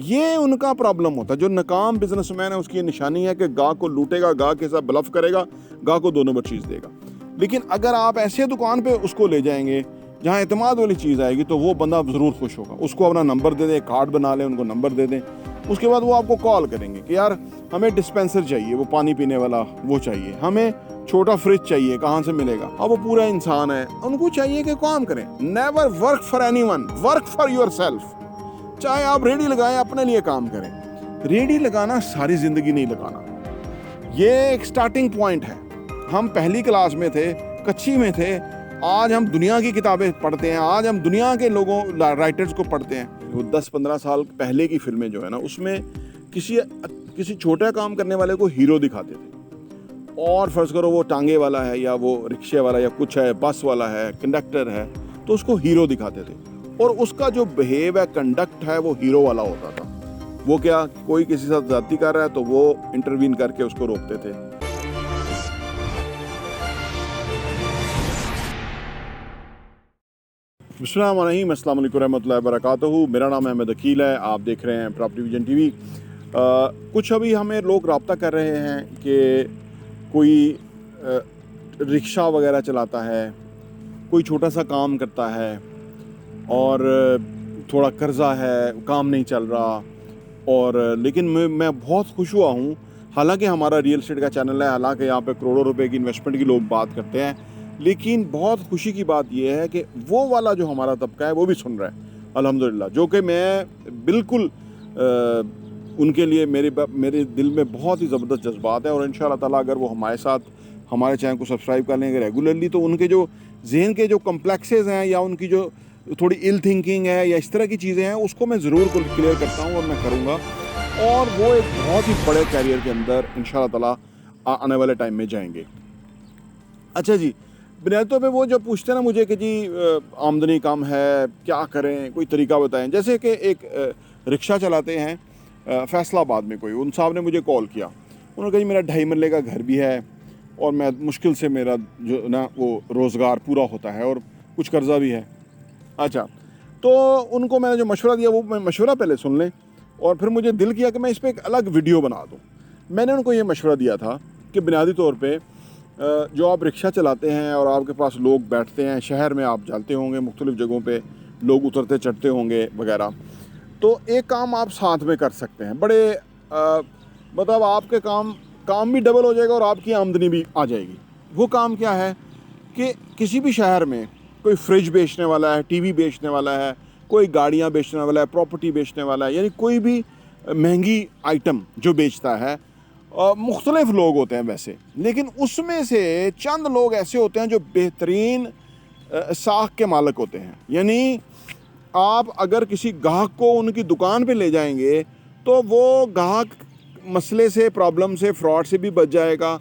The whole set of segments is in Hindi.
ये उनका प्रॉब्लम होता है। जो नाकाम बिजनेसमैन है उसकी ये निशानी है कि गाहक को लूटेगा, गाहक के साथ ब्लफ करेगा, गाहक को 2 नंबर चीज़ देगा। लेकिन अगर आप ऐसे दुकान पे उसको ले जाएंगे जहाँ एतमाद वाली चीज़ आएगी तो वो बंदा ज़रूर खुश होगा। उसको अपना नंबर दे दें, कार्ड बना लें, उनको नंबर दे दें, उसके बाद वो आपको कॉल करेंगे कि यार हमें डिस्पेंसर चाहिए, वो पानी पीने वाला वो चाहिए, हमें छोटा फ्रिज चाहिए, कहाँ से मिलेगा। अब वो पूरा इंसान है, उनको चाहिए कि काम करें। Never work for anyone, work for yourself. चाहे आप रेडी लगाएं, अपने लिए काम करें। रेडी लगाना सारी जिंदगी नहीं लगाना, ये एक स्टार्टिंग पॉइंट है। हम पहली क्लास में थे, कच्ची में थे, आज हम दुनिया की किताबें पढ़ते हैं, आज हम दुनिया के लोगों राइटर्स को पढ़ते हैं। वो 10-15 साल पहले की फिल्में जो है ना, उसमें किसी छोटा काम करने वाले को हीरो दिखाते थे। और फर्ज करो वो टांगे वाला है या वो रिक्शे वाला या कुछ है, बस वाला है, कंडक्टर है, तो उसको हीरो दिखाते थे। और उसका जो बिहेव है, कंडक्ट है, वो हीरो वाला होता था। वो क्या, कोई किसी साथ ज्यादती कर रहा है तो वो इंटरवीन करके उसको रोकते थे। बिस्मिल्लाहिर्रहमानिर्रहीम, अस्सलाम वालेकुम रहमतुल्लाहि वबरकातुहू। मेरा नाम अहमद अकील है, आप देख रहे हैं प्रॉपर्टी विजन टीवी। कुछ अभी हमें लोग रब्ता कर रहे हैं कि कोई रिक्शा वगैरह चलाता है, कोई छोटा सा काम करता है और थोड़ा कर्जा है, काम नहीं चल रहा। और लेकिन मैं बहुत खुश हुआ हूँ, हालांकि हमारा रियल एस्टेट का चैनल है, हालांकि यहाँ पे करोड़ों रुपए की इन्वेस्टमेंट की लोग बात करते हैं, लेकिन बहुत खुशी की बात यह है कि वो वाला जो हमारा तबका है वो भी सुन रहा है अल्हम्दुलिल्लाह। जो कि मैं बिल्कुल उनके लिए मेरे दिल में बहुत ही ज़बरदस्त जज्बात है। और इंशाअल्लाह ताला अगर वो हमारे साथ हमारे चैनल को सब्सक्राइब कर लेंगे रेगुलरली, तो उनके जो जहन के जो कम्प्लेक्सेस हैं या उनकी जो थोड़ी इल थिंकिंग है या इस तरह की चीज़ें हैं, उसको मैं ज़रूर क्लियर करता हूँ और मैं करूँगा। और वो एक बहुत ही बड़े कैरियर के अंदर इंशाअल्लाह ताला आने वाले टाइम में जाएंगे। अच्छा जी, बुनियादी तौर पे वो जब पूछते हैं ना मुझे कि जी आमदनी कम है, क्या करें, कोई तरीका बताएं। जैसे कि एक रिक्शा चलाते हैं फैसलाबाद में कोई, उन साहब ने मुझे कॉल किया, उन्होंने कहा जी मेरा 2.5 मरले का घर भी है और मैं मुश्किल से मेरा जो ना वो रोज़गार पूरा होता है और कुछ कर्जा भी है। अच्छा, तो उनको मैंने जो मशवरा दिया वो मैं मशवरा पहले सुन लें और फिर मुझे दिल किया कि मैं इस पर एक अलग वीडियो बना दूँ। मैंने उनको ये मशवरा दिया था कि बुनियादी तौर पे जो आप रिक्शा चलाते हैं और आपके पास लोग बैठते हैं, शहर में आप जाते होंगे, मुख्तलिफ़ जगहों पे लोग उतरते चढ़ते होंगे वगैरह, तो एक काम आप साथ में कर सकते हैं। बड़े मतलब आपके काम भी डबल हो जाएगा और आपकी आमदनी भी आ जाएगी। वो काम क्या है कि किसी भी शहर में कोई फ्रिज बेचने वाला है, टीवी बेचने वाला है, कोई गाड़ियाँ बेचने वाला है, प्रॉपर्टी बेचने वाला है, यानी कोई भी महंगी आइटम जो बेचता है, मुख्तलिफ लोग होते हैं वैसे, लेकिन उसमें से चंद लोग ऐसे होते हैं जो बेहतरीन साख के मालिक होते हैं। यानी आप अगर किसी गाहक को उनकी दुकान पे ले जाएंगे तो वो गाहक मसले से, प्रॉब्लम से, फ्रॉड से भी बच जाएगा,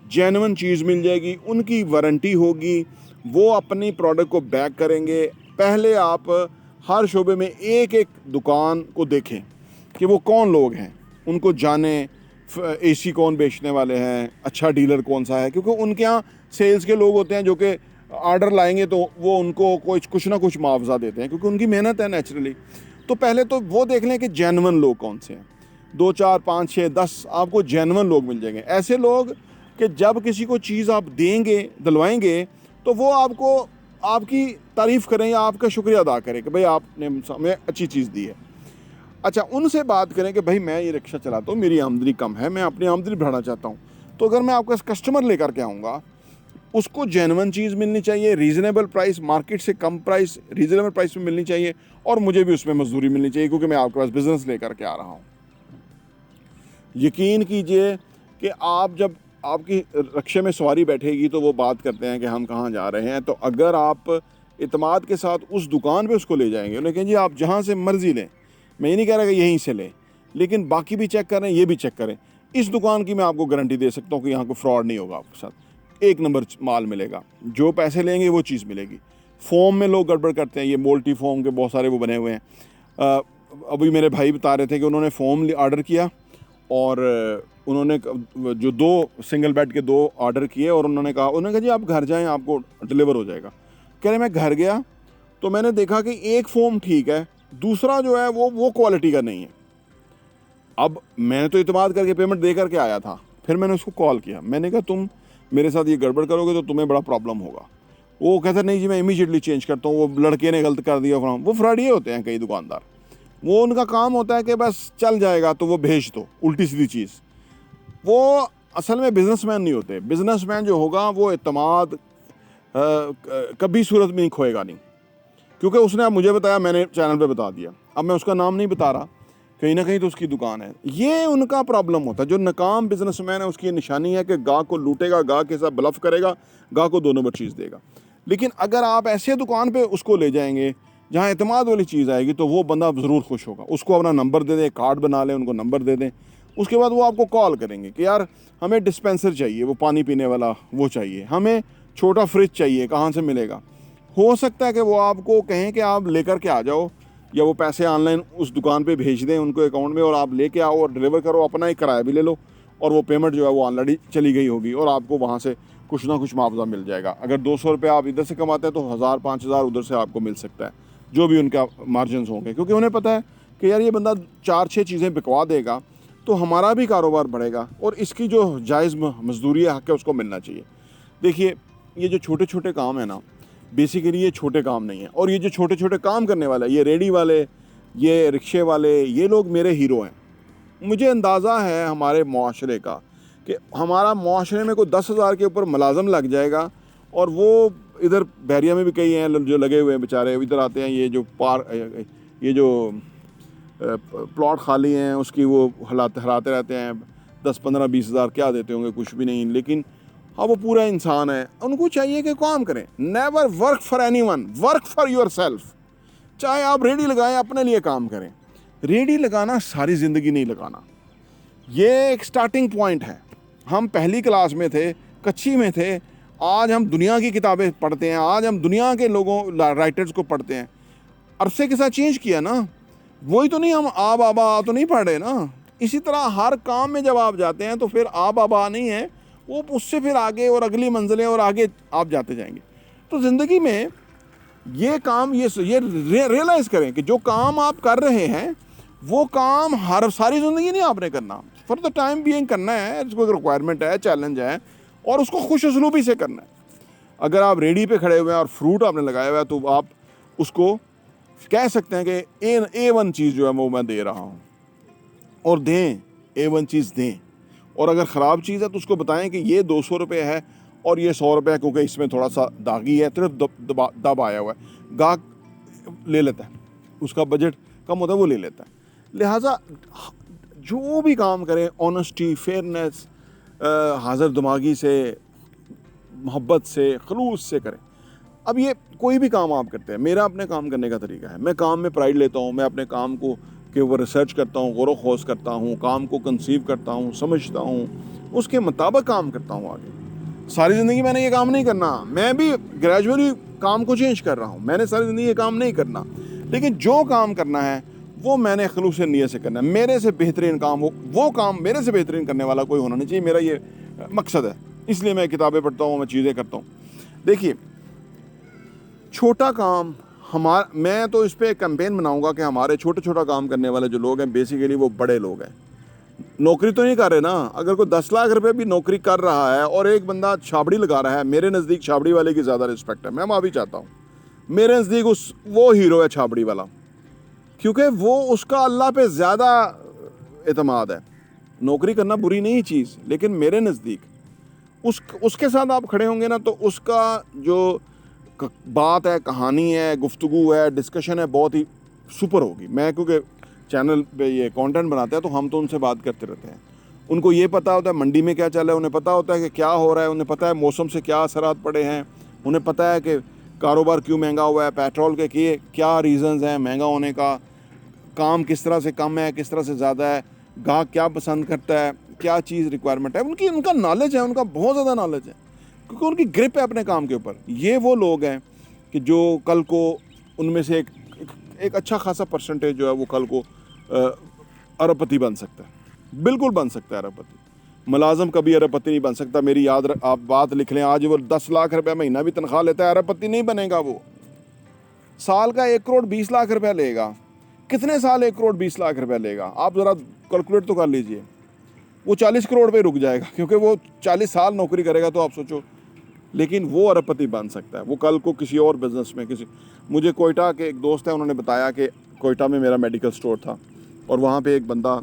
जेन्युइन चीज़ मिल जाएगी, उनकी वारंटी होगी, वो अपनी प्रोडक्ट को बैक करेंगे। पहले आप हर शोबे में एक एक दुकान को देखें कि वो कौन लोग हैं, उनको जानें, एसी कौन बेचने वाले हैं, अच्छा डीलर कौन सा है, क्योंकि उनके यहाँ सेल्स के लोग होते हैं जो कि ऑर्डर लाएंगे तो वो उनको कुछ ना कुछ मुआवजा देते हैं, क्योंकि उनकी मेहनत है नेचुरली। तो पहले तो वो देख लें कि जेन्युइन लोग कौन से हैं। 2, 4, 5, 6, 10 आपको जेन्युइन लोग मिल जाएंगे, ऐसे लोग कि जब किसी को चीज़ आप देंगे, दिलवाएंगे, तो वो आपको आपकी तारीफ़ करें या आपका शुक्रिया अदा करें कि भाई आपने हमें अच्छी चीज़ दी है। अच्छा, उनसे बात करें कि भाई मैं ये रिक्शा चलाता हूँ, मेरी आमदनी कम है, मैं अपनी आमदनी बढ़ाना चाहता हूँ, तो अगर मैं आपका कस्टमर लेकर के आऊँगा, उसको जेन्युइन चीज़ मिलनी चाहिए, रीज़नेबल प्राइस, मार्केट से कम प्राइस, रीज़नेबल प्राइस में मिलनी चाहिए, और मुझे भी उसमें मजदूरी मिलनी चाहिए, क्योंकि मैं आपके पास बिज़नेस लेकर के आ रहा हूँ। यकीन कीजिए कि आप जब आपकी रिक्शे में सवारी बैठेगी तो वो बात करते हैं कि हम कहाँ जा रहे हैं, तो अगर आप इत्मीनान के साथ उस दुकान पे उसको ले जाएंगे, लेकिन जी आप जहाँ से मर्ज़ी लें, मैं ये नहीं कह रहा कि यहीं से लें, लेकिन बाकी भी चेक करें, ये भी चेक करें। इस दुकान की मैं आपको गारंटी दे सकता हूँ कि यहाँ को फ्रॉड नहीं होगा, आपके साथ 1 नंबर माल मिलेगा, जो पैसे लेंगे वो चीज़ मिलेगी। फ़ोम में लोग गड़बड़ करते हैं, ये मोल्टी फ़ोम के बहुत सारे वो बने हुए हैं। अभी मेरे भाई बता रहे थे कि उन्होंने फ़ोम ऑर्डर किया और उन्होंने जो 2 सिंगल बेड के 2 ऑर्डर किए और उन्होंने कहा जी आप घर जाएं, आपको डिलीवर हो जाएगा। कह रहे मैं घर गया तो मैंने देखा कि एक फ़ोम ठीक है, दूसरा जो है वो क्वालिटी का नहीं है। अब मैंने तो इत्मीनान करके पेमेंट दे करके आया था, फिर मैंने उसको कॉल किया, मैंने कहा तुम मेरे साथ ये गड़बड़ करोगे तो तुम्हें बड़ा प्रॉब्लम होगा। वो कहता नहीं जी मैं इमीडिएटली चेंज करता हूँ, वो लड़के ने गलत कर दिया। वो फ्रॉडी होते हैं कई दुकानदार, वो उनका काम होता है कि बस चल जाएगा तो वो भेज दो उल्टी सीधी चीज़। वो असल में बिजनेसमैन नहीं होते। बिजनेसमैन जो होगा वो इत्मीनान कभी सूरत में नहीं खोएगा नहीं, क्योंकि उसने अब मुझे बताया, मैंने चैनल पे बता दिया, अब मैं उसका नाम नहीं बता रहा, कहीं ना कहीं तो उसकी दुकान है। ये उनका प्रॉब्लम होता है। जो नाकाम बिजनेसमैन है उसकी निशानी है कि गाहक को लूटेगा, गाहक के साथ ब्लफ करेगा, गाहक को 2 नंबर चीज़ देगा। लेकिन अगर आप ऐसे दुकान पे उसको ले जाएंगे जहाँ एतमाद वाली चीज़ आएगी तो वो बंदा ज़रूर खुश होगा। उसको अपना नंबर दे दें, कार्ड बना लें, उनको नंबर दे दें, उसके बाद वो आपको कॉल करेंगे कि यार हमें डिस्पेंसर चाहिए, वो पानी पीने वाला वो चाहिए, हमें छोटा फ्रिज चाहिए, कहाँ से मिलेगा। हो सकता है कि वो आपको कहें कि आप लेकर के आ जाओ, या वो पैसे ऑनलाइन उस दुकान पे भेज दें उनको अकाउंट में, और आप लेके आओ और डिलीवर करो, अपना ही किराया भी ले लो, और वो पेमेंट जो है वो ऑलरेडी चली गई होगी और आपको वहाँ से कुछ ना कुछ मुआवजा मिल जाएगा। अगर 200 रुपये आप इधर से कमाते हैं तो 1000 5000 उधर से आपको मिल सकता है, जो भी उनका मार्जिन होंगे, क्योंकि उन्हें पता है कि यार ये बंदा 4-6 चीज़ें बिकवा देगा तो हमारा भी कारोबार बढ़ेगा और इसकी जो जायज़ मजदूरी हक़ है उसको मिलना चाहिए। देखिए ये जो छोटे छोटे काम है ना, बेसिकली ये छोटे काम नहीं है, और ये जो छोटे छोटे काम करने वाले, ये रेडी वाले, ये रिक्शे वाले, ये लोग मेरे हीरो हैं। मुझे अंदाज़ा है हमारे मुआशरे का कि हमारा मुआशरे में कोई 10,000 के ऊपर मुलाज़म लग जाएगा, और वो इधर बहरिया में भी कई हैं जो लगे हुए हैं बेचारे, इधर आते हैं, ये जो प्लॉट खाली हैं उसकी वो हराते रहते हैं, 10-15-20 हज़ार क्या देते होंगे, कुछ भी नहीं। लेकिन हाँ वो पूरा इंसान है, उनको चाहिए कि काम करें। Never work for anyone, work for yourself. चाहे आप रेडी लगाएं, अपने लिए काम करें। रेडी लगाना सारी ज़िंदगी नहीं लगाना, ये एक स्टार्टिंग पॉइंट है। हम पहली क्लास में थे, कच्ची में थे, आज हम दुनिया की किताबें पढ़ते हैं, आज हम दुनिया के लोगों राइटर्स को पढ़ते हैं। अरसे के साथ चेंज किया ना, वही तो नहीं, हम आब आबा तो नहीं पढ़ रहे ना। इसी तरह हर काम में जब आप जाते हैं तो फिर आब आबा नहीं है, वो उससे फिर आगे और अगली मंजिलें और आगे आप जाते जाएंगे। तो ज़िंदगी में ये काम ये रियलाइज़ करें कि जो काम आप कर रहे हैं वो काम हर सारी ज़िंदगी नहीं आपने करना, फॉर द टाइम बीइंग करना है, इसको एक रिक्वायरमेंट है, चैलेंज है, और उसको खुश उसलूबी से करना है। अगर आप रेडी पे खड़े हुए हैं और फ्रूट आपने लगाया हुआ है तो आप उसको कह सकते हैं कि A1 चीज़ जो है वो मैं दे रहा हूँ, और दें, A1 चीज़ दें। और अगर ख़राब चीज़ है तो उसको बताएं कि ये 200 रुपये है और ये 100 रुपये है, क्योंकि इसमें थोड़ा सा दागी है, सिर्फ दब आया हुआ है। गाहक ले लेता है, उसका बजट कम होता है, वो ले लेता है। लिहाजा जो भी काम करें ऑनेस्टी, फेयरनेस, हाज़िर दिमागी से, मोहब्बत से, खलूस से करें। अब ये कोई भी काम आप करते हैं, मेरा अपने काम करने का तरीका है, मैं काम में प्राइड लेता हूँ, मैं अपने काम को के ऊपर रिसर्च करता हूँ, गौर व खौज करता हूँ, काम को कंसीव करता हूँ, समझता हूँ, उसके मुताबिक काम करता हूँ आगे। सारी ज़िंदगी मैंने ये काम नहीं करना, मैं भी ग्रेजुअली काम को चेंज कर रहा हूँ, मैंने सारी ज़िंदगी ये काम नहीं करना, लेकिन जो काम करना है वो मैंने खलूस नियत से करना है। मेरे से बेहतरीन काम हो, वो काम मेरे से बेहतरीन करने वाला कोई होना नहीं चाहिए, मेरा ये मकसद है। इसलिए मैं किताबें पढ़ता हूँ, मैं चीज़ें करता हूँ। देखिए छोटा काम मैं तो इस पर एक कैंपेन बनाऊंगा कि हमारे छोटे छोटा काम करने वाले जो लोग हैं बेसिकली वो बड़े लोग हैं, नौकरी तो नहीं कर रहे ना। अगर कोई 10 लाख रुपए भी नौकरी कर रहा है और एक बंदा छाबड़ी लगा रहा है, मेरे नज़दीक छाबड़ी वाले की ज़्यादा रिस्पेक्ट है, मैं माफ़ी चाहता हूँ, मेरे नज़दीक वो हीरो है छाबड़ी वाला, क्योंकि वो उसका अल्लाह पे ज़्यादा एतमाद है। नौकरी करना बुरी नहीं चीज़, लेकिन मेरे नज़दीक उसके साथ आप खड़े होंगे ना तो उसका जो बात है, कहानी है, गुफ्तगू है, डिस्कशन है, बहुत ही सुपर होगी। मैं क्योंकि चैनल पे ये कंटेंट बनाते हैं तो हम तो उनसे बात करते रहते हैं। उनको ये पता होता है मंडी में क्या चल रहा है, उन्हें पता होता है कि क्या हो रहा है, उन्हें पता है मौसम से क्या असरात पड़े हैं, उन्हें पता है कि कारोबार क्यों महंगा हुआ है, पेट्रोल के क्या रीज़न्स हैं महंगा होने का, काम किस तरह से कम है, किस तरह से ज़्यादा है, गाहक क्या पसंद करता है, क्या चीज़ रिक्वायरमेंट है, उनका नॉलेज है, उनका बहुत ज़्यादा नॉलेज है, क्योंकि उनकी ग्रिप है अपने काम के ऊपर। ये वो लोग हैं कि जो कल को उनमें से एक अच्छा खासा परसेंटेज जो है वो कल को अरबपति बन सकता है, बिल्कुल बन सकता है अरबपति। मुलाजम कभी अरबपति नहीं बन सकता, मेरी आप बात लिख लें। आज वो 10 लाख रुपये महीना भी तनख्वाह लेता है, अरबपति नहीं बनेगा। वो साल का 1 करोड़ 20 लाख रुपया लेगा, कितने साल 1 करोड़ 20 लाख रुपए लेगा? आप ज़रा कैलकुलेट तो कर लीजिए। वो 40 करोड़ पे रुक जाएगा, क्योंकि वो 40 साल नौकरी करेगा। तो आप सोचो, लेकिन वो अरबपति बन सकता है। वो कल को किसी और बिजनेस में मुझे कोयटा के एक दोस्त है, उन्होंने बताया कि कोयटा में मेरा मेडिकल स्टोर था और वहाँ पे एक बंदा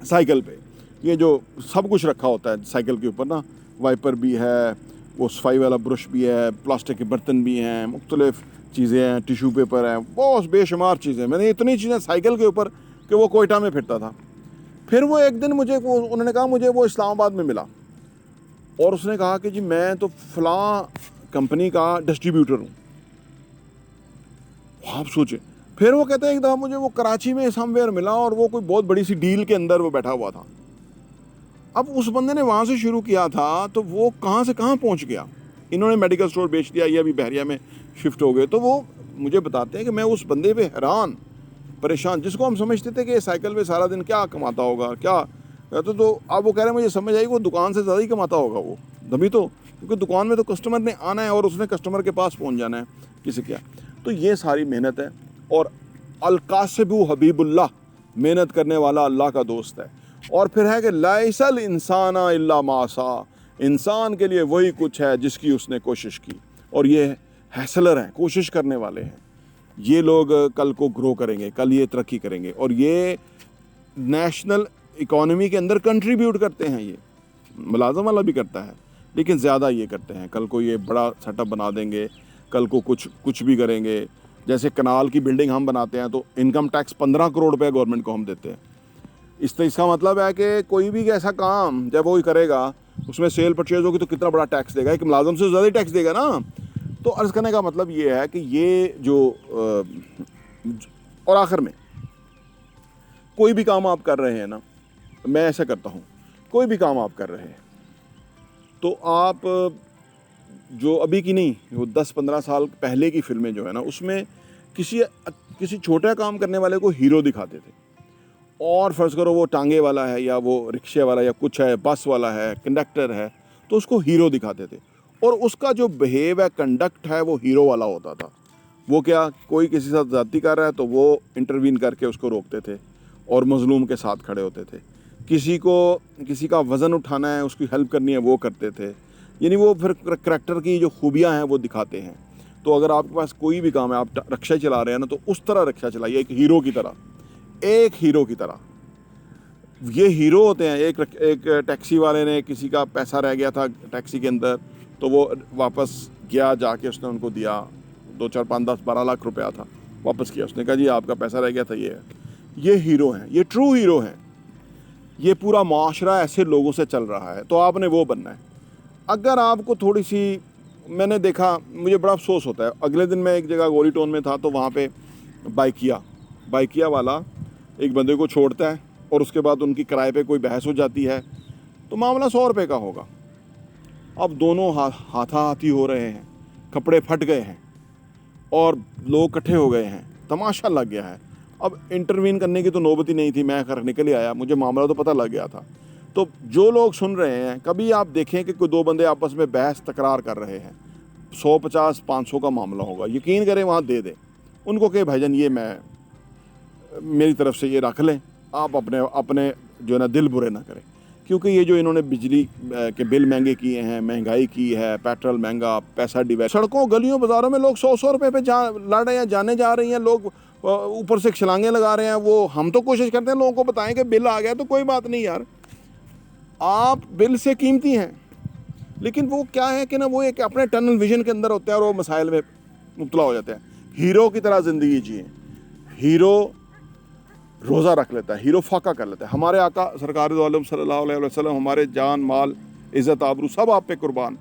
साइकिल पे, ये जो सब कुछ रखा होता है साइकिल के ऊपर ना, वाइपर भी है, वो सफाई वाला ब्रश भी है, प्लास्टिक के बर्तन भी हैं, मुख्तलिफ चीज़ें हैं, टिशू पेपर हैं, बहुत बेशुमार चीज़ें। मैंने इतनी चीज़ें साइकिल के ऊपर कि वो कोयटा में फिरता था। फिर वो एक दिन मुझे उन्होंने कहा मुझे वो इस्लामाबाद में मिला और उसने कहा कि जी मैं तो फ़लाँ कंपनी का डिस्ट्रीब्यूटर हूँ। आप सोचें। फिर वो कहते हैं एक दफ़ा मुझे वो कराची में समवेयर मिला और वो कोई बहुत बड़ी सी डील के अंदर वो बैठा हुआ था। अब उस बंदे ने वहाँ से शुरू किया था, तो वो कहाँ से कहाँ पहुँच गया। इन्होंने मेडिकल स्टोर बेच दिया, ये अभी बहरिया में शिफ्ट हो गए। तो वो मुझे बताते हैं कि मैं उस बंदे पे हैरान परेशान, जिसको हम समझते थे कि साइकिल पे सारा दिन क्या कमाता होगा, क्या तो अब वो कह रहे हैं मुझे समझ आई वो दुकान से ज़्यादा ही कमाता होगा वो, तभी तो, क्योंकि दुकान में तो कस्टमर ने आना है और उसने कस्टमर के पास पहुँच जाना है, किसी क्या। तो ये सारी मेहनत है। और अलकासिबु हबीबुल्लाह, मेहनत करने वाला अल्लाह का दोस्त है। और फिर है कि लाइसल इंसाना इल्ला मासा, इंसान के लिए वही कुछ है जिसकी उसने कोशिश की। और ये हैसलर हैं, कोशिश करने वाले हैं। ये लोग कल को ग्रो करेंगे, कल ये तरक्की करेंगे और ये नेशनल इकोनॉमी के अंदर कंट्रीब्यूट करते हैं। ये मुलाजम वाला भी करता है, लेकिन ज़्यादा ये करते हैं। कल को ये बड़ा सेटअप बना देंगे, कल को कुछ भी करेंगे। जैसे कनाल की बिल्डिंग हम बनाते हैं तो इनकम टैक्स 15 करोड़ रुपये गवर्नमेंट को हम देते हैं। इसका मतलब है कि कोई भी ऐसा काम जब वो करेगा, उसमें सेल परचेज होगी तो कितना बड़ा टैक्स देगा, एक मुलाजम से ज़्यादा ही टैक्स देगा ना। तो अर्ज़ करने का मतलब ये है कि ये जो और आखिर में कोई भी काम आप कर रहे हैं ना, मैं ऐसा करता हूँ, कोई भी काम आप कर रहे हैं तो आप जो अभी की नहीं, वो 10-15 साल पहले की फिल्में जो है ना, उसमें किसी छोटा काम करने वाले को हीरो दिखाते थे। और फ़र्ज़ करो वो टांगे वाला है या वो रिक्शे वाला या कुछ है, बस वाला है, कंडक्टर है, तो उसको हीरो दिखाते थे। और उसका जो बिहेव है, कंडक्ट है, वो हीरो वाला होता था। वो क्या, कोई किसी के साथ ज़्यादती कर रहा है तो वो इंटरवीन करके उसको रोकते थे और मज़लूम के साथ खड़े होते थे। किसी का वज़न उठाना है, उसकी हेल्प करनी है, वो करते थे। यानी वो फिर करैक्टर की जो खूबियाँ हैं वो दिखाते हैं। तो अगर आपके पास कोई भी काम है, आप रिक्शा चला रहे हैं ना, तो उस तरह रिक्शा चलाइए, एक हीरो की तरह, एक हीरो की तरह। ये हीरो होते हैं। एक टैक्सी वाले ने, किसी का पैसा रह गया था टैक्सी के अंदर, तो वो वापस गया, जाके उसने उनको दिया 2, 4, 5, 10, 12 लाख रुपया था, वापस किया। उसने कहा जी आपका पैसा रह गया था, ये है। ये हीरो हैं, ये ट्रू हीरो हैं। ये पूरा माशरा ऐसे लोगों से चल रहा है, तो आपने वो बनना है। अगर आपको थोड़ी सी, मैंने देखा, मुझे बड़ा अफसोस होता है। अगले दिन मैं एक जगह गोली टाउन में था, तो वहाँ पे बाइकिया वाला एक बंदे को छोड़ता है और उसके बाद उनकी किराए पे कोई बहस हो जाती है, तो मामला 100 रुपये का होगा। अब दोनों हाथाहाथी हो रहे हैं, कपड़े फट गए हैं और लोग इकट्ठे हो गए हैं, तमाशा लग गया है। अब इंटरवीन करने की तो नौबत ही नहीं थी, मैं घर निकल ही आया, मुझे मामला तो पता लग गया था। तो जो लोग सुन रहे हैं, कभी आप देखें कि कोई 2 बंदे आपस में बहस तकरार कर रहे हैं, 150-500 का मामला होगा, यकीन करें वहाँ दे दें उनको कि भाईजान ये मेरी तरफ से ये रख लें, आप अपने जो है ना दिल बुरे ना करें। क्योंकि ये जो इन्होंने बिजली के बिल महंगे किए हैं, महंगाई की है, पेट्रोल महंगा, पैसा डिवाइड, सड़कों गलियों बाज़ारों में लोग 100-100 रुपये पे लड़ रहे हैं, जाने जा रही हैं, लोग ऊपर से छलांगे लगा रहे हैं। वो हम तो कोशिश करते हैं लोगों को बताएं कि बिल आ गया तो कोई बात नहीं यार, आप बिल से कीमती हैं। लेकिन वो क्या है कि ना, वो एक अपने टनल विजन के अंदर होते हैं और वो मसाइल में मुब्तला हो जाते हैं। हीरो की तरह ज़िंदगी जिए। हीरो रोज़ा रख लेता है, हीरो फाका कर लेता है। हमारे आका सरकार दो आलम सल्लल्लाहु अलैहि वसल्लम, हमारे जान माल इज़्ज़त आबरू सब आप पे कुर्बान,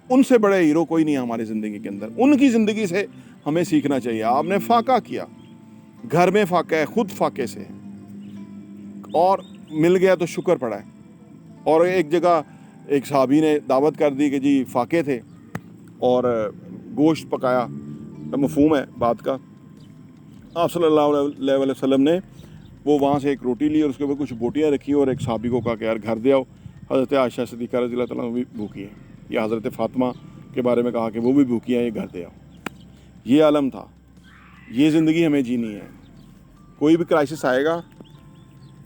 उनसे बड़े हीरो कोई नहीं है हमारी ज़िंदगी के अंदर। उनकी ज़िंदगी से हमें सीखना चाहिए। आपने फाका किया, घर में फाका है, ख़ुद फाके से है, और मिल गया तो शुक्र पड़ा है। और एक जगह एक साहबी ने दावत कर दी कि जी फाके थे और गोश्त पकाया, मफ़हूम है बात का। आप सल्लल्लाहु अलैहि वसल्लम ने वो वहाँ से एक रोटी ली और उसके ऊपर कुछ बोटियाँ रखी और एक साहबी को कहा कि यार घर दे आओ, हज़रत आयशा सिद्दीक़ा रज़ियल्लाहु तआला भी भूखी है, या हज़रत फ़ातिमा के बारे में कहा कि वो भी भूखी हैं, ये घर दे आओ। ये आलम था, ये ज़िंदगी हमें जीनी है। कोई भी क्राइसिस आएगा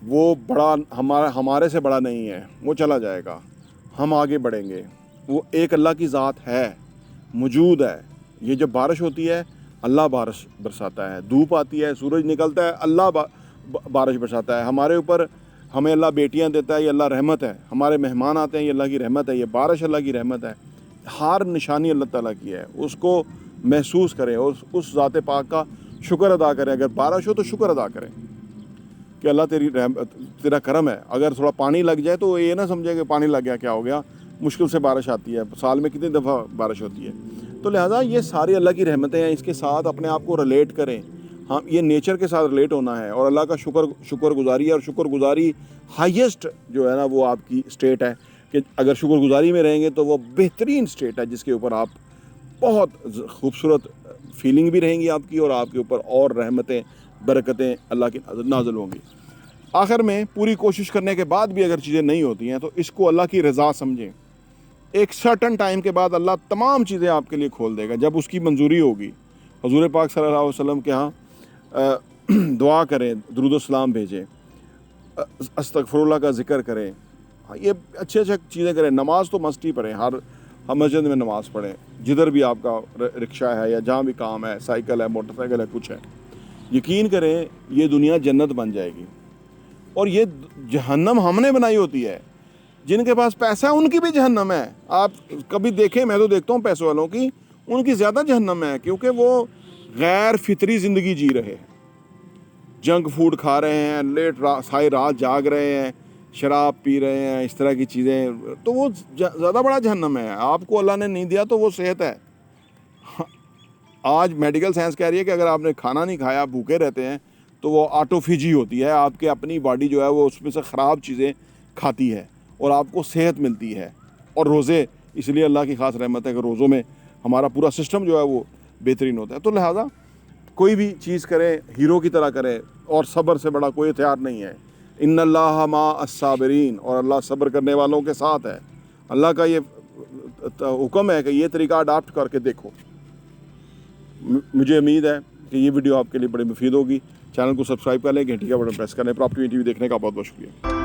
वो बड़ा हमारे से बड़ा नहीं है, वो चला जाएगा, हम आगे बढ़ेंगे। वो एक अल्लाह की ज़ात है, मौजूद है। ये जब बारिश होती है अल्लाह बारिश बरसाता है, धूप आती है, सूरज निकलता है, अल्लाह बारिश बरसाता है। हमारे ऊपर हमें अल्लाह बेटियां देता है, ये अल्लाह रहमत है। हमारे मेहमान आते हैं, ये अल्लाह की रहमत है। ये बारिश अल्लाह की रहमत है। हर निशानी अल्लाह ताला की है, उसको महसूस करें और उस ज़ात पाक का शुक्र अदा करें। अगर बारिश हो तो शुक्र अदा करें कि अल्लाह तेरा करम है। अगर थोड़ा पानी लग जाए तो ये ना समझे कि पानी लग गया क्या हो गया, मुश्किल से बारिश आती है, साल में कितनी दफ़ा बारिश होती है। तो लिहाजा ये सारी अल्लाह की रहमतें हैं, इसके साथ अपने आप को रिलेट करें। हाँ, ये नेचर के साथ रिलेट होना है और अल्लाह का शुक्रगुजारी है। और शुक्रगुजारी हाईएस्ट जो है ना वो आपकी स्टेट है कि अगर शुक्रगुजारी में रहेंगे तो वो बेहतरीन स्टेट है जिसके ऊपर आप बहुत खूबसूरत फीलिंग भी रहेंगी आपकी और आपके ऊपर और रहमतें बरकतें अल्लाह की नाज़िल होंगी। आखिर में पूरी कोशिश करने के बाद भी अगर चीज़ें नहीं होती हैं तो इसको अल्लाह की रज़ा समझें। एक सर्टन टाइम के बाद अल्लाह तमाम चीज़ें आपके लिए खोल देगा जब उसकी मंजूरी होगी। हुज़ूर पाक सल्लल्लाहु अलैहि वसल्लम के यहाँ दुआ करें, दुरूद व सलाम भेजें, अस्तगफिरुल्लाह का ज़िक्र करें, ये अच्छे चीज़ें करें। नमाज तो मस्ट ही पढ़ें, हर मस्जिद में नमाज़ पढ़ें, जिधर भी आपका रिक्शा है या जहाँ भी काम है, साइकिल है, मोटरसाइकिल है, कुछ है। यकीन करें ये दुनिया जन्नत बन जाएगी। और ये जहन्नम हमने बनाई होती है। जिनके पास पैसा है उनकी भी जहन्नम है। आप कभी देखें, मैं तो देखता हूँ पैसों वालों की, उनकी ज़्यादा जहन्नम है क्योंकि वो गैर फितरी ज़िंदगी जी रहे हैं। जंक फूड खा रहे हैं, सारी रात जाग रहे हैं, शराब पी रहे हैं, इस तरह की चीज़ें, तो वो ज़्यादा बड़ा जहन्नम है। आपको अल्लाह ने नहीं दिया तो वो सेहत है। आज मेडिकल साइंस कह रही है कि अगर आपने खाना नहीं खाया, भूखे रहते हैं, तो वो ऑटोफेजी होती है, आपके अपनी बॉडी जो है वो उसमें से ख़राब चीज़ें खाती है और आपको सेहत मिलती है। और रोज़े, इसलिए अल्लाह की ख़ास रहमत है कि रोज़ों में हमारा पूरा सिस्टम जो है वो बेहतरीन होता है। तो लिहाजा कोई भी चीज़ करें हीरो की तरह करें और सब्र से बड़ा कोई हथियार नहीं है। इन्नल्लाह मा अस्साबिरीन, और अल्लाह सब्र करने वालों के साथ है। अल्लाह का ये हुक्म है कि ये तरीका अडाप्ट करके देखो। मुझे उम्मीद है कि ये वीडियो आपके लिए बड़ी मुफीद होगी। चैनल को सब्सक्राइब कर लें, घंटी का बटन प्रेस कर लें। प्रॉपर्टी टीवी देखने का बहुत बहुत शुक्रिया।